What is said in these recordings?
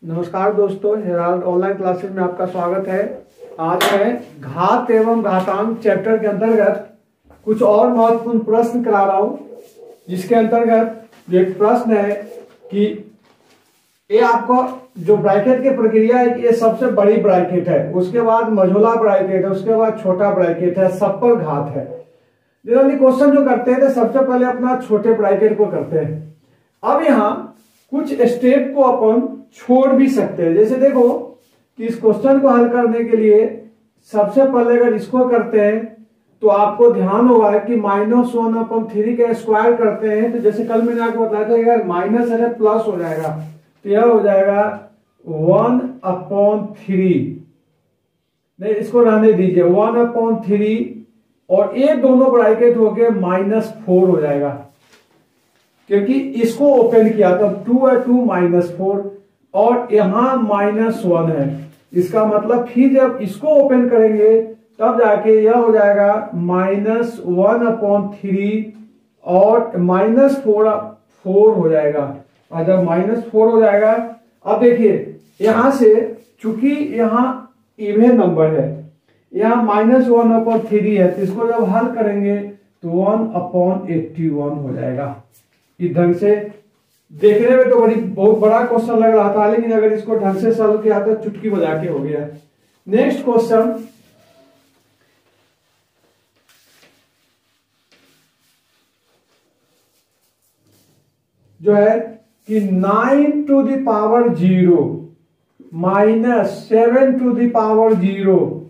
नमस्कार दोस्तों, Herald online classes में आपका स्वागत है। आज मैं घात एवं घातांक चैप्टर के अंतर्गत कुछ और महत्वपूर्ण प्रश्न करा रहा हूं, जिसके अंतर्गत एक प्रश्न है कि ये आपको जो ब्रैकेट की प्रक्रिया है कि ये सबसे बड़ी ब्रैकेट है, उसके बाद मझोला ब्रैकेट है, उसके बाद छोटा ब्रैकेट है, सब पर घात है। जनरली क्वेश्चन जो करते हैं तो सबसे पहले अपना छोटे ब्रैकेट को करते हैं। अब यहाँ कुछ स्टेप को अपन छोड़ भी सकते हैं। जैसे देखो कि इस क्वेश्चन को हल करने के लिए सबसे पहले अगर इसको करते हैं तो आपको ध्यान होगा कि -1/3 का स्क्वायर करते हैं तो जैसे कल मैंने आपको बताया था अगर माइनस है प्लस हो जाएगा तो यह हो जाएगा 1/3। नहीं, इसको रहने दीजिए 1/3 और ये दोनों ब्रैकेट हो गए -4 हो जाएगा, क्योंकि इसको ओपन किया तो 2 है 2 -4 और यहां -1 है। इसका मतलब फिर जब इसको ओपन करेंगे तब जाके यह हो जाएगा -1/3 और -4 हो जाएगा। और जब -4 हो जाएगा, अब देखिए यहां से चूंकि यहां इवन नंबर है, यहां -1/3 है, तो इसको जब हल करेंगे तो 1/81 हो जाएगा। इस ढंग से देखने में तो बहुत बड़ा क्वेश्चन लग रहा था, लेकिन अगर इसको ढंग से सॉल्व किया तो चुटकी बजा के हो गया। नेक्स्ट क्वेश्चन जो है कि 9 to the power 0 -7 to the power 0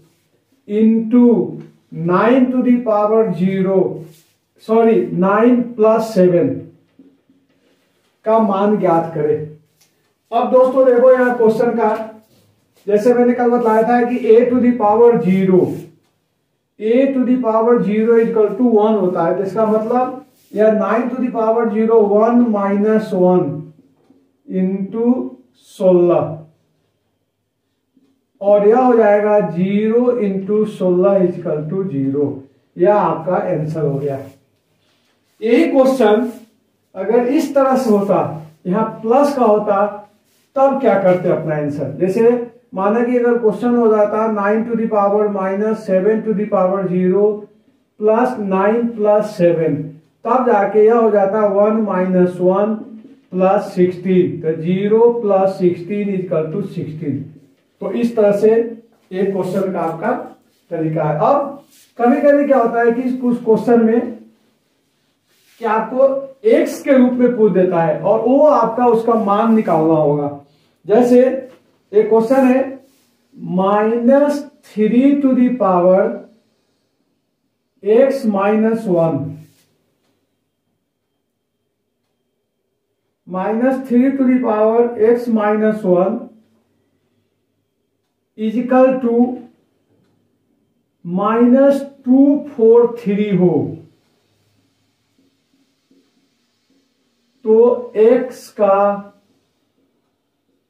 into 9 to the power 0 9 + 7 का मान ज्ञात करें। अब दोस्तों देखो यहाँ क्वेश्चन का, जैसे मैंने कल बताया था कि a to the power 0 = 1 होता है, तो इसका मतलब यह 9 to the power 0 1 - 1 into 16 और यह हो जाएगा 0 into 16 = 0। यह आपका आंसर हो गया। यही क्वेश्चन अगर इस तरह से होता, यहां प्लस का होता, तब क्या करते अपना आंसर। जैसे माना कि अगर क्वेश्चन हो जाता 9 to the power -7 to the power 0 + 9 + 7, तब जाके यह हो जाता 1 - 1 + 16, तो 0 + 16 = 16। तो इस तरह से एक क्वेश्चन का आपका तरीका है। अब कभी कभी क्या होता है कि कुछ क्वेश्चन में कि आपको x के रूप में पूछ देता है और वो आपका उसका मान निकालना होगा। जैसे एक क्वेश्चन है -3 to the power x - 1 -3 to the power x - 1 = -243 हो तो x का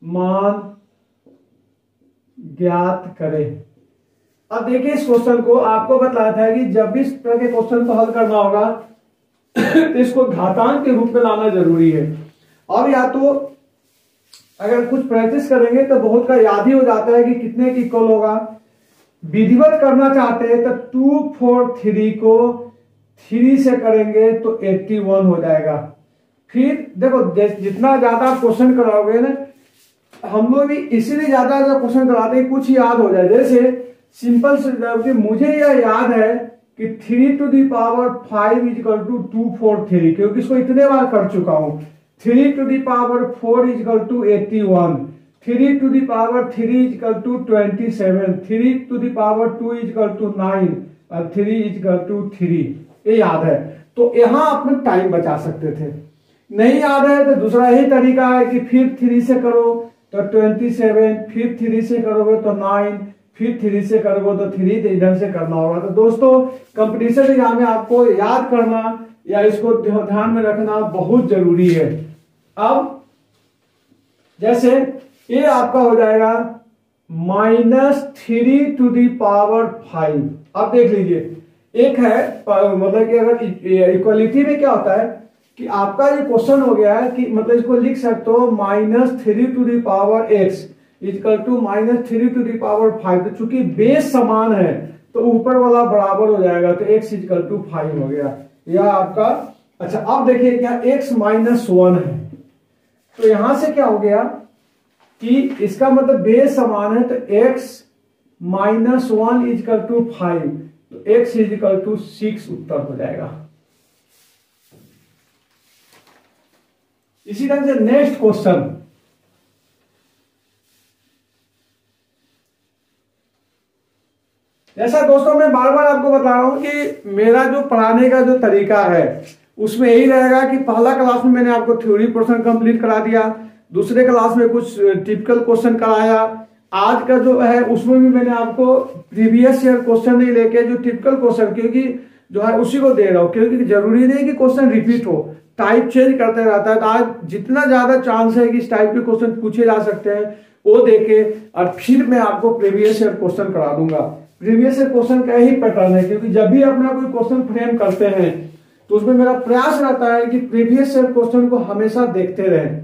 मान ज्ञात करें। अब देखिए इस क्वेश्चन को आपको बताया था कि जब भी इस तरह के क्वेश्चन को हल करना होगा तो इसको घातांक के रूप में लाना जरूरी है। और या तो अगर कुछ प्रैक्टिस करेंगे तो बहुत का याद ही हो जाता है कि कितने की इक्वल होगा। विधिवत करना चाहते हैं तो 243 को 3 से करेंगे तो 81 हो जाएगा। फिर देखो जितना ज्यादा क्वेश्चन कराओगे ना, हम लोग भी इसीलिए ज्यादा क्वेश्चन कराते हैं कुछ याद हो जाए। जैसे सिंपल से कि मुझे यह याद है कि 3 to the power 5 = 243, क्योंकि इसको इतने बार कर चुका हूं। 3 to the power 4 = 81, 3 to the power 3 = 27, 3 to the power 2 = 9 और 3 = 3। ये याद है तो यहां अपने टाइम बचा सकते थे। नहीं याद है तो दूसरा यही तरीका है कि फिर 3 से करो तो 27, फिर 3 से करोगे तो 9, फिर 3 से करोगे तो 3, इधर से करना होगा। तो दोस्तों कंपटीशन एग्जाम में आपको याद करना या इसको ध्यान में रखना बहुत जरूरी है। अब जैसे ये आपका हो जाएगा -3 to the power 5। अब देख लीजिए, एक है मतलब कि अगर इक्वलिटी में क्या होता है कि आपका ये क्वेश्चन हो गया है कि मतलब इसको लिख सकते हो -3 इक्वल टू -3 तो चूंकि बेस समान है तो ऊपर वाला बराबर हो जाएगा, तो x इक्वल टू 5 हो गया यह आपका। अच्छा अब देखिए क्या x -1 है, तो यहां से क्या हो गया कि इसका मतलब बेस समान है, तो x -1 इक्वल टू 5, तो x इक्वल टू 6 उत्तर हो जाएगा। इसी तरह से नेक्स्ट क्वेश्चन, जैसा दोस्तों मैं बार बार आपको बता रहा हूं कि मेरा जो पढ़ाने का जो तरीका है उसमें यही रहेगा कि पहला क्लास में मैंने आपको थ्योरी पोर्शन कंप्लीट करा दिया, दूसरे क्लास में कुछ टिपिकल क्वेश्चन कराया, आज का जो है उसमें भी मैंने आपको प्रीवियस ईयर क्वेश्चन नहीं लेके जो टिपिकल क्वेश्चन क्योंकि जो है उसी को दे रहा हूं, क्योंकि जरूरी नहीं कि क्वेश्चन रिपीट हो, टाइप चेंज करते रहता है। तो आज जितना ज्यादा चांस है कि इस टाइप के क्वेश्चन पूछे जा सकते हैं वो देके और फिर मैं आपको प्रीवियस ईयर क्वेश्चन करा दूंगा। प्रीवियस ईयर क्वेश्चन का ही पैटर्न है, क्योंकि जब भी अपना कोई क्वेश्चन फ्रेम करते हैं तो उसमें मेरा प्रयास रहता है कि प्रीवियस ईयर क्वेश्चन को हमेशा देखते रहें,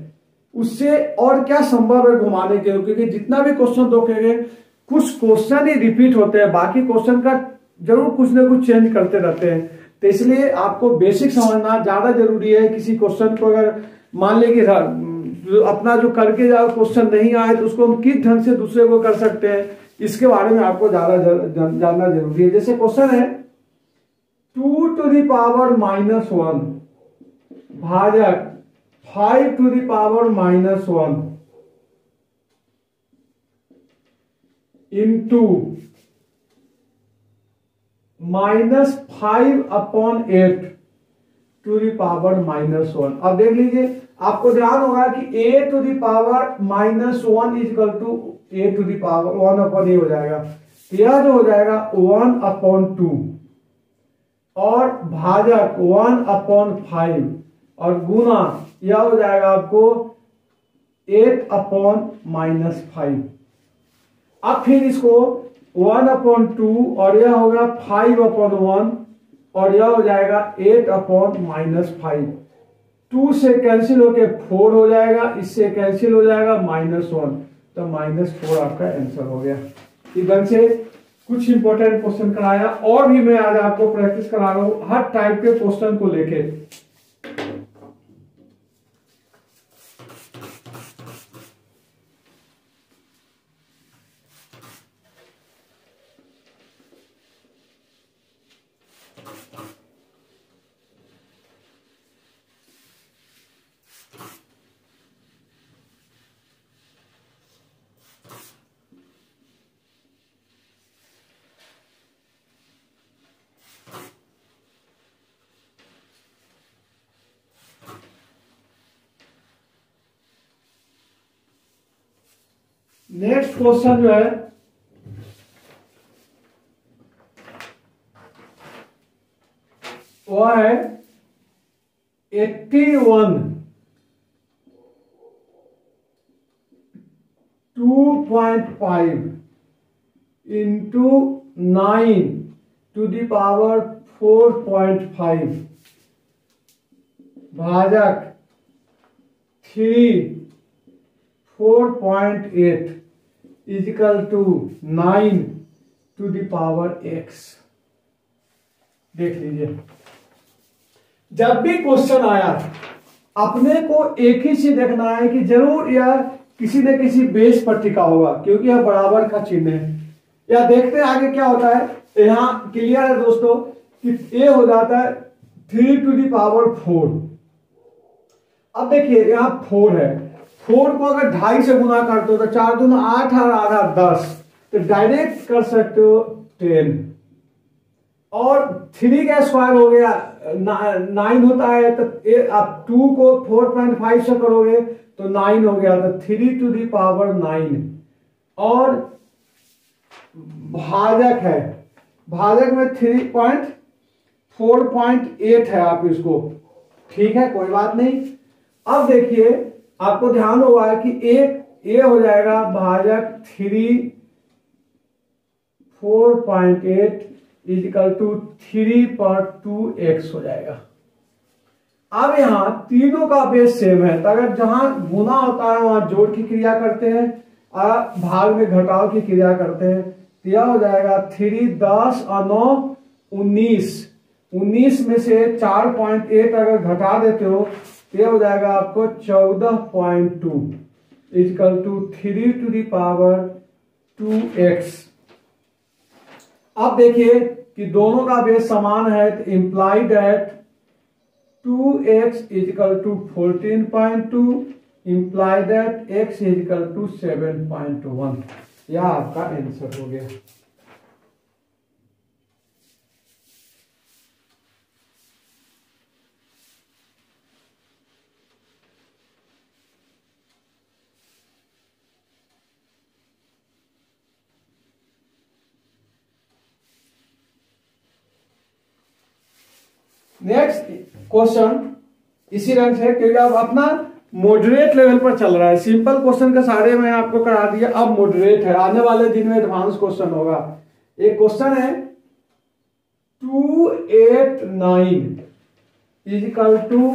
उससे और क्या संभव है घुमाने के, क्योंकि जितना भी क्वेश्चन देखेंगे कुछ क्वेश्चन ही रिपीट होते हैं, बाकी क्वेश्चन का जरूर कुछ ना कुछ चेंज करते रहते हैं। तो इसलिए आपको बेसिक समझना ज्यादा जरूरी है। किसी क्वेश्चन को अगर मान ले कि अपना जो करके जाओ क्वेश्चन नहीं आए तो उसको हम किस ढंग से दूसरे को कर सकते हैं, इसके बारे में आपको ज्यादा जानना जरूरी है। जैसे क्वेश्चन है 2 टू द पावर -1 भाजक 5 to the power -1 into -5/8 to the power -1। अब देख लीजिए, आपको ध्यान होगा कि a to the power -1 equal to a to the power 1/a हो जाएगा, यह जो हो जाएगा 1/2 और भाजक 1/5 और गुना यह हो जाएगा आपको 8/-5। अब फिर इसको 1/2 और यह होगा 5/1 और यह हो जाएगा 8/-5। 2 से कैंसिल होके 4 हो जाएगा, इससे कैंसिल हो जाएगा -1, तो -4 आपका आंसर हो गया। इधर से कुछ इंपॉर्टेंट क्वेश्चन कराया और भी मैं आज आपको प्रैक्टिस करा रहा हूं हर टाइप के क्वेश्चन को लेके। नेक्स्ट क्वेश्चन जो है वह है 81 2.5 इंटू 9 टू द पावर 4.5 भाजक 4.8 equal to 9 to the power x। देख लीजिए, जब भी क्वेश्चन आया अपने को एक ही चीज देखना है कि जरूर यह किसी न किसी बेस पर टिका होगा, क्योंकि यह बराबर का चिन्ह है। या देखते हैं आगे क्या होता है। यहां क्लियर है दोस्तों कि a हो जाता है 3 टू द पावर 4। अब देखिए यहां 4 है, 4 को अगर 2.5 से गुना करते हो तो 4 दूना 8 और आधा 10, तो डायरेक्ट कर सकते हो 10। और 3 का स्क्वायर हो गया 9 होता है, तो आप 2 को 4.5 से करोगे तो 9 हो गया, तो 3 टू द पावर 9। और भाजक है, भाजक में 4.8 है, आप इसको ठीक है कोई बात नहीं। अब देखिए आपको ध्यान होगा कि ए हो जाएगा भाजक 4.8 इजिकल टू 3/2x हो जाएगा। अब यहाँ तीनों का बेस सेम है, तो अगर जहां गुना होता है वहां जोड़ की क्रिया करते हैं और भाग में घटाव की क्रिया करते हैं, तो यह हो जाएगा 3 10 और 9 19। 19 में से 4.8 अगर घटा देते हो तो यह हो जाएगा आपको 14.2 equal to 3 to the power 2x। अब देखिए कि दोनों का बेस समान है, तो imply that 2x equal to 14.2 imply that x equal to 7.1। यह आपका आंसर हो गया। नेक्स्ट क्वेश्चन इसी रंग से, क्योंकि अब अपना मॉडरेट लेवल पर चल रहा है। सिंपल क्वेश्चन का सारे मैं आपको करा दिया, अब मॉडरेट है, आने वाले दिन में एडवांस क्वेश्चन होगा। एक क्वेश्चन है 289 equal to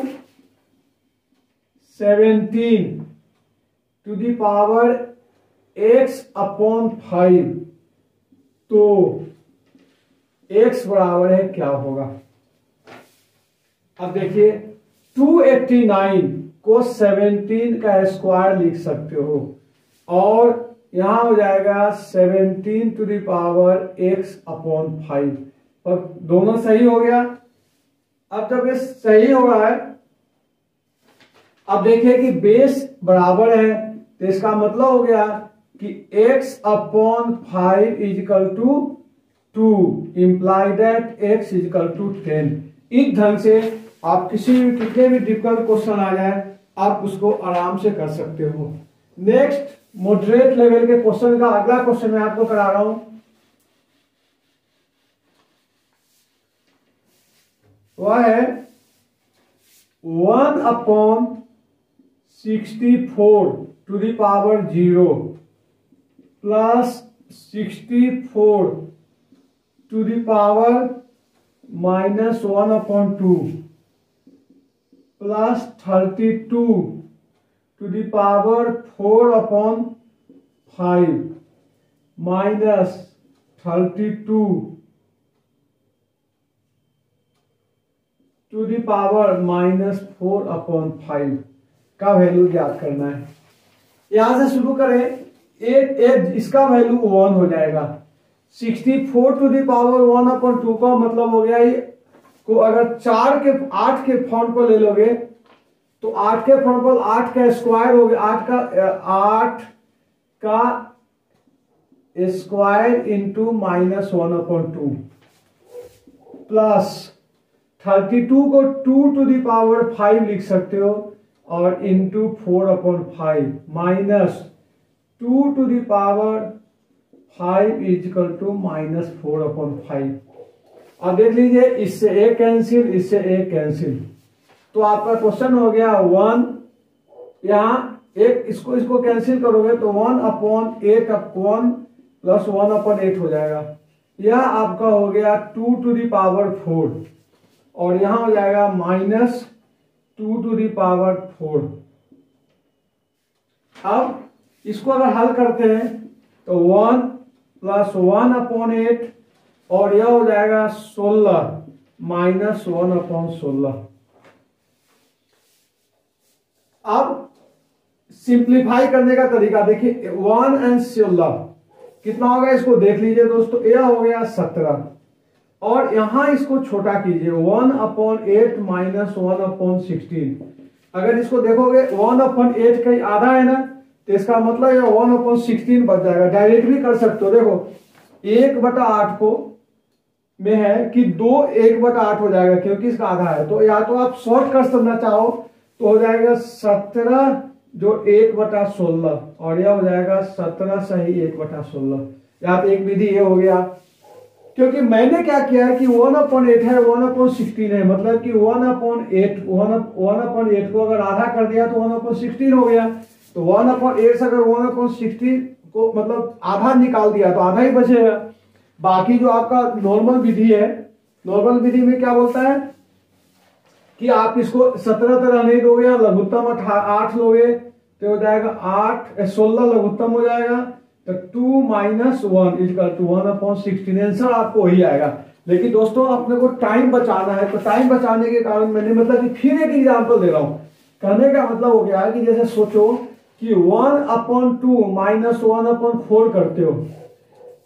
17 to the power x upon 5, तो x बराबर है क्या होगा। अब देखिए 289 को 17 का स्क्वायर लिख सकते हो और यहां हो जाएगा 17 to the power x upon 5, और दोनों सही हो गया। अब जब ये सही हो रहा है, अब देखिए कि बेस बराबर है, तो इसका मतलब हो गया कि x upon 5 is equal to 2 imply that x is equal to 10। इस ढंग से आप कितने भी डिफिकल्ट क्वेश्चन आ जाए आप उसको आराम से कर सकते हो। नेक्स्ट मॉडरेट लेवल के क्वेश्चन का अगला क्वेश्चन मैं आपको करा रहा हूं, वह है 1 upon 64 to the power 0 plus 64 to the power minus 1 upon 2 plus 32 to the power 4 upon 5 minus 32 to the power minus 4 upon 5 का वैल्यू ज्ञात करना है। यहां से शुरू करें, इसका वैल्यू 1 हो जाएगा। 64 टू द पावर 1 अपॉन 2 का मतलब हो गया ये को अगर 8 के फॉर्म पर ले लोगे तो 8 के फॉर्म पर 8 का स्क्वायर हो गया, 8 का square into minus 1 upon 2 plus 32 को 2 टू द पावर 5 लिख सकते हो और into 4 upon 5 minus 2 to the power 5 is equal to minus 4 upon 5। अब देख लीजिए, इससे एक कैंसिल, इससे एक कैंसिल, तो आपका क्वेश्चन हो गया 1, यहां एक इसको कैंसिल करोगे तो 1 अपॉन 8 1 प्लस 1 अपॉन 8 हो जाएगा। यह आपका हो गया 2 टू द पावर 4 और यहां हो जाएगा माइनस 2 टू द पावर 4। अब इसको अगर हल करते हैं तो 1 प्लस 1 अपॉन 8 और यह हो जाएगा 16 माइनस 1 अपॉन 16। अब सिंप्लीफाई करने का तरीका देखिए, 1 एंड 16 कितना होगा इसको देख लीजिए दोस्तों, यह हो गया 17 और यहां इसको छोटा कीजिए 1 अपॉन 8 माइनस 1 अपॉन 16। अगर इसको देखोगे 1 अपॉन 8 का आधा है ना, तो इसका मतलब यह 1 अपॉन 16 बच जाएगा। डायरेक्ट भी कर सकते हो, देखो 1/8 को में है कि 2 1/8 हो जाएगा क्योंकि इसका आधा है, तो या तो आप शॉर्ट कर सकना चाहो तो हो जाएगा 17 जो 1/16 और यह हो जाएगा 17 सही 1/16। या तो एक विधि ये हो गया, क्योंकि मैंने क्या किया है कि 1 अपॉन 8 है 1 अपॉन 16 है, मतलब कि 1 अपॉन 8 को अगर आधा कर दिया तो 1 अपॉन 16 हो गया। तो 1 अपॉन 8 से अगर 1 अपॉन 16 को मतलब आधा निकाल दिया तो आधा ही बचेगा। बाकी जो आपका नॉर्मल विधि है, नॉर्मल विधि में क्या बोलता है कि आप इसको 17 तरह नहीं दोगे या लघुत्तम 8 लोगे तो हो जाएगा 16 लघुत्तम हो जाएगा, तो 2 - 1 इक्वल टू 1/16। आंसर आपको वही आएगा। लेकिन दोस्तों अपने को टाइम बचाना है, तो टाइम बचाने के कारण मैंने मतलब कि फिर एक एग्जांपल दे रहा हूं। कहने का मतलब हो गया है कि जैसे सोचो कि 1/2 - 1/4 करते हो,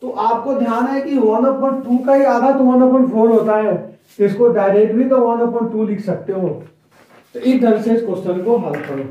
तो आपको ध्यान है कि 1/2 का ही आधा तो 1/4 होता है, तो इसको डायरेक्ट भी तो 1/2 लिख सकते हो। तो इस ढंग से इस क्वेश्चन को हल करो।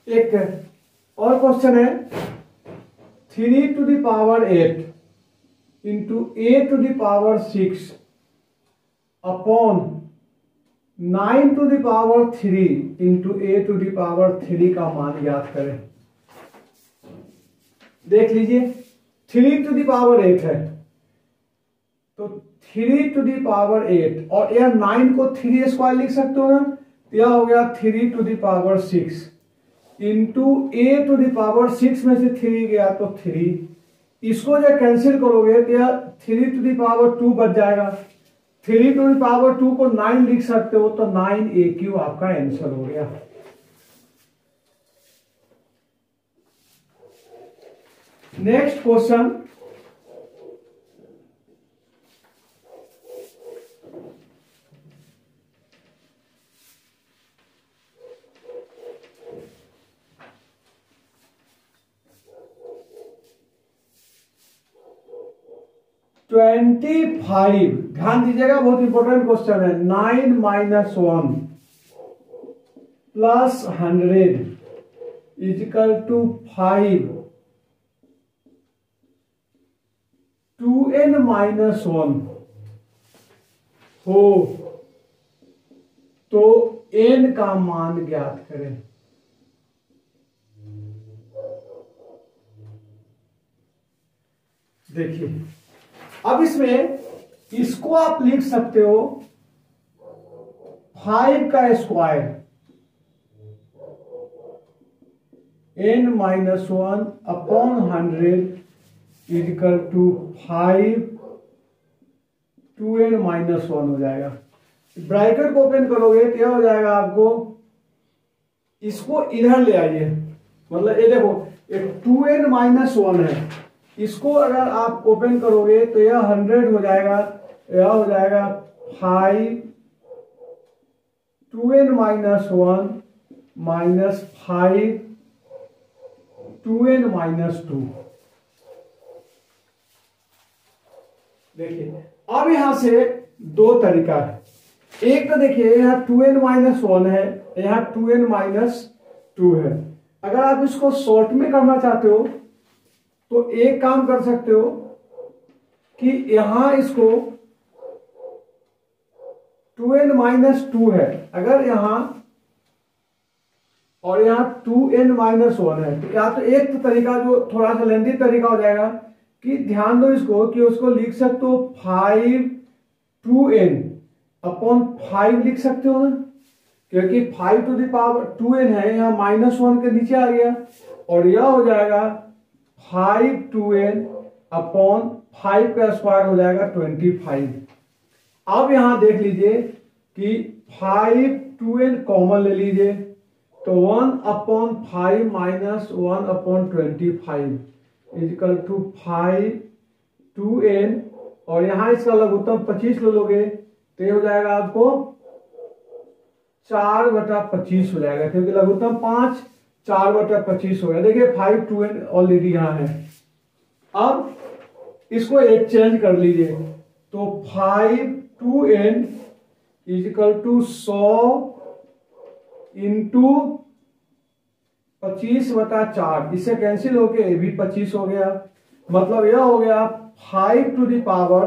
एक और क्वेश्चन है, 3⁸ into a⁶ upon 9�3 into a�3 का मान ज्ञात करें। देख लीजिए 3⁸ है, तो 3⁸ और यह 9 को 3² लिख सकते हो ना, तो यह हो गया 3⁶ इंटू a⁶ में से 3 गया तो 3, इसको जब कैंसिल करोगे तो यह 3⁵ बच जाएगा। 3⁵ को 9 लिख सकते हो, तो 9a³ आपका आंसर हो गया। नेक्स्ट क्वेश्चन, ध्यान दीजिएगा, बहुत इंपॉर्टेंट क्वेश्चन है। 9 - 1 प्लस 100 इक्वल टू 5, 2n - 1 हो तो n का मान ज्ञात करें। देखिए अब इसमें इसको आप लिख सकते हो 5 का square n - 1 upon 100 equal to 5, 2n - 1 हो जाएगा। ब्रैकेट को ओपन करोगे तो यह हो जाएगा आपको, इसको इधर ले आइए, मतलब ये देखो ये 2n - 1 है, इसको अगर आप ओपन करोगे तो यह 100 हो जाएगा, यह हो जाएगा 5, 2n - 1 माइनस 5, 2n - 2। देखिए अब यहां से दो तरीका है। एक तो देखिए यहां 2n - 1 है, यहां 2n - 2 है। अगर आप इसको शॉर्ट में करना चाहते हो तो एक काम कर सकते हो कि यहां इसको 2n - 2 है, अगर यहां और यहां 2n - 1 है, तो या तो एक तो तरीका जो थोड़ा सा लेंथी तरीका हो जाएगा कि ध्यान दो इसको कि उसको लिख सकते हो 5, 2n अपॉन 5 लिख सकते हो ना, क्योंकि 5⁴2n है, यहां -1 के नीचे आ गया, और यह हो जाएगा 5, 2n अपॉन 5 का स्क्वायर हो जाएगा 25। अब यहां देख लीजिए कि 5, 2n कॉमन ले लीजिए, तो 1/5 माइनस 1/25 इक्वल टू 5, 2n और यहाँ इसका लघुत्तम 25 ले लोगे तो ये हो जाएगा आपको 4/25 हो जाएगा, क्योंकि लघुत्तम 5 4/25 हो गया। देखिए 5 2n ऑलरेडी यहाँ है। अब इसको एक्सचेंज कर लीजिए, तो 5 2n इजिकल टू 100 इंटू 25/4, इससे कैंसिल होके ये भी 25 हो गया। मतलब यह हो गया 5 टू द पावर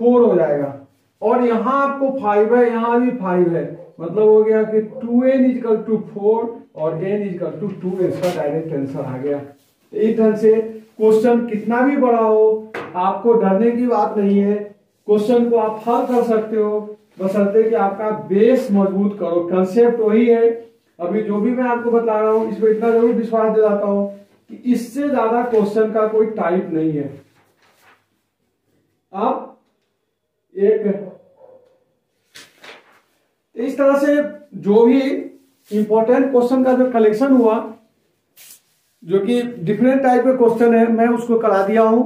4 हो जाएगा। और यहां आपको 5 है, यहां भी 5 है, मतलब हो गया कि 2n इजिकल टू 4 और n इजिकल टू 2, इसका डायरेक्ट आंसर आ गया। इस ढंग से क्वेश्चन कितना भी बड़ा हो आपको डरने की बात नहीं है, क्वेश्चन को आप हल कर सकते हो, बशर्ते कि आपका बेस मजबूत करो। कंसेप्ट वही है, अभी जो भी मैं आपको बता रहा हूं इसमें इतना जरूर विश्वास दिलाता हूं कि इससे ज्यादा क्वेश्चन का कोई टाइप नहीं है। अब एक इस तरह से जो भी इंपॉर्टेंट क्वेश्चन का जो कलेक्शन हुआ, जो कि डिफरेंट टाइप के क्वेश्चन है, मैं उसको करा दिया हूं।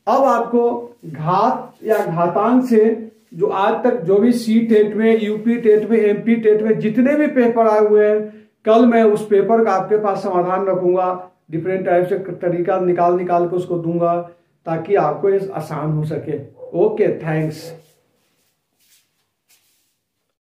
अब आपको घात या घातांक से जो आज तक जो भी सी टेट में, यूपी टेट में, एमपी टेट में जितने भी पेपर आए हुए हैं, कल मैं उस पेपर का आपके पास समाधान रखूंगा, डिफरेंट टाइप से तरीका निकाल के उसको दूंगा ताकि आपको ये आसान हो सके। Okay, thanks.